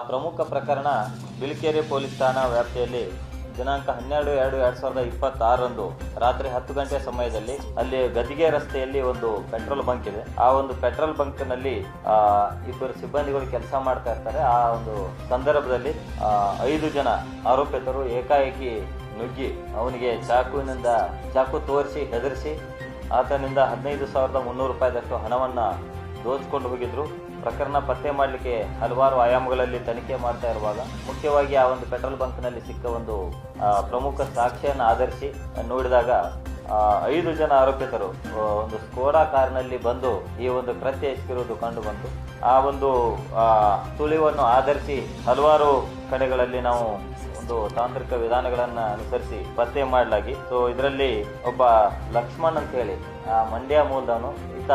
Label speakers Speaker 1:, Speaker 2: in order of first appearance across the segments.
Speaker 1: ಪ್ರಮುಖ ಪ್ರಕರಣ ಬಿಳಿಕೆರೆ ಪೊಲೀಸ್ ಠಾಣಾ ವ್ಯಾಪ್ತಿಯಲ್ಲಿ ದಿನಾಂಕ 12/2/2026 ರಾತ್ರಿ 10 ಗಂಟೆ ಸಮಯದಲ್ಲಿ ಅಲ್ಲಿ ಗದಿಗೆ ರಸ್ತೆಯಲ್ಲಿ ಒಂದು ಪೆಟ್ರೋಲ್ ಬಂಕ್ ಇದೆ. ಆ ಒಂದು ಪೆಟ್ರೋಲ್ ಬಂಕ್ ನಲ್ಲಿ ಇಬ್ಬರು ಸಿಬ್ಬಂದಿಗಳು ಕೆಲಸ ಮಾಡ್ತಾ ಇರ್ತಾರೆ. ಆ ಒಂದು ಸಂದರ್ಭದಲ್ಲಿ 5 ಜನ ಆರೋಪಿತರು ಏಕಾಏಕಿ ನುಗ್ಗಿ ಅವನಿಗೆ ಚಾಕು ತೋರಿಸಿ ಹೆದರಿಸಿ ಆತನಿಂದ 15,300 ರೂಪಾಯಿದಷ್ಟು ಹಣವನ್ನ ದೋಚಿಕೊಂಡು ಹೋಗಿದ್ರು. ಪ್ರಕರಣ ಪತ್ತೆ ಮಾಡಲಿಕ್ಕೆ ಹಲವಾರು ಆಯಾಮಗಳಲ್ಲಿ ತನಿಖೆ ಮಾಡ್ತಾ ಇರುವಾಗ ಮುಖ್ಯವಾಗಿ ಆ ಒಂದು ಪೆಟ್ರೋಲ್ ಬಂಕ್ನಲ್ಲಿ ಸಿಕ್ಕ ಒಂದು ಪ್ರಮುಖ ಸಾಕ್ಷ್ಯವನ್ನು ಆಧರಿಸಿ ನೋಡಿದಾಗ 5 ಜನ ಆರೋಪಿತರು ಒಂದು ಸ್ಕೋಡಾ ಕಾರ್ನಲ್ಲಿ ಬಂದು ಈ ಒಂದು ಕೃತ್ಯ ಎಸಗಿರುವುದು ಕಂಡು ಬಂತು. ಆ ಒಂದು ಸುಳಿವನ್ನು ಆಧರಿಸಿ ಹಲವಾರು ಕಡೆಗಳಲ್ಲಿ ನಾವು ಒಂದು ತಾಂತ್ರಿಕ ವಿಧಾನಗಳನ್ನು ಅನುಸರಿಸಿ ಪತ್ತೆ ಮಾಡಲಾಗಿ ಇದರಲ್ಲಿ ಒಬ್ಬ ಲಕ್ಷ್ಮಣ್ ಅಂತ ಹೇಳಿ ಮಂಡ್ಯ ಮೂಲದವನು, ಈತ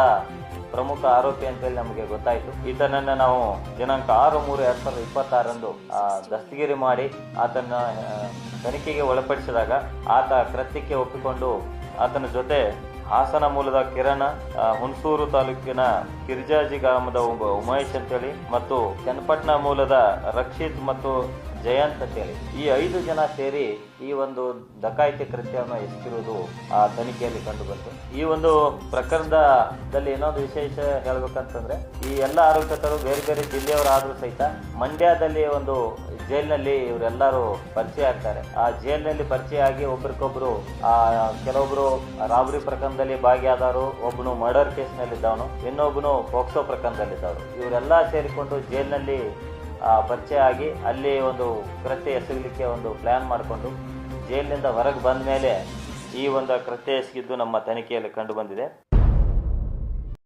Speaker 1: ಪ್ರಮುಖ ಆರೋಪಿ ಅಂತೇಳಿ ನಮಗೆ ಗೊತ್ತಾಯಿತು. ಈತನನ್ನು ನಾವು ದಿನಾಂಕ 6/3/2026 ದಸ್ತಗಿರಿ ಮಾಡಿ ಆತನ ತನಿಖೆಗೆ ಒಳಪಡಿಸಿದಾಗ ಆತ ಕೃತ್ಯಕ್ಕೆ ಒಪ್ಪಿಕೊಂಡು ಆತನ ಜೊತೆ ಹಾಸನ ಮೂಲದ ಕಿರಣ, ಹುಣಸೂರು ತಾಲೂಕಿನ ಕಿರ್ಜಾಜಿ ಗ್ರಾಮದ ಉಮೇಶ್ ಅಂತೇಳಿ ಮತ್ತು ಚನ್ನಪಟ್ಟಣ ಮೂಲದ ರಕ್ಷಿತ್ ಮತ್ತು ಜಯಂತ್ ಅಂತೇಳಿ ಈ 5 ಜನ ಸೇರಿ ಈ ಒಂದು ಡಕಾಯಿತಿ ಕೃತ್ಯವನ್ನು ಎಸಗಿರುವುದು ಆ ತನಿಖೆಯಲ್ಲಿ ಕಂಡು ಬಂತು. ಈ ಒಂದು ಪ್ರಕರಣದಲ್ಲಿ ಇನ್ನೊಂದು ವಿಶೇಷ ಹೇಳ್ಬೇಕಂತಂದ್ರೆ ಈ ಎಲ್ಲ ಆರೋಪಿತರು ಬೇರೆ ಬೇರೆ ಜಿಲ್ಲೆಯವರಾದ್ರೂ ಸಹಿತ ಮಂಡ್ಯದಲ್ಲಿ ಒಂದು ಜೈಲಿನಲ್ಲಿ ಇವರೆಲ್ಲರೂ ಪರಿಚಯ ಆಗ್ತಾರೆ. ಆ ಜೈಲಿನಲ್ಲಿ ಪರಿಚಯ ಆಗಿ ಒಬ್ರಿಗೊಬ್ರು ಕೆಲವೊಬ್ರು ರಾಬರಿ ಪ್ರಕರಣದಲ್ಲಿ ಭಾಗಿಯಾದವರು, ಒಬ್ಬನು ಮರ್ಡರ್ ಕೇಸ್ನಲ್ಲಿದ್ದವನು, ಇನ್ನೊಬ್ಬನು ಪೋಕ್ಸೋ ಪ್ರಕರಣದಲ್ಲಿದ್ದವರು. ಇವರೆಲ್ಲ ಸೇರಿಕೊಂಡು ಜೈಲಿನಲ್ಲಿ ಪರಿಚಯ ಆಗಿ ಅಲ್ಲಿ ಒಂದು ಕೃತ್ಯ ಎಸಗಲಿಕ್ಕೆ ಒಂದು ಪ್ಲಾನ್ ಮಾಡಿಕೊಂಡು ಜೈಲಿನಿಂದ ಹೊರಗೆ ಬಂದ ಮೇಲೆ ಈ ಒಂದು ಕೃತ್ಯ ಎಸಗಿದ್ದು ನಮ್ಮ ತನಿಖೆಯಲ್ಲಿ ಕಂಡು ಬಂದಿದೆ.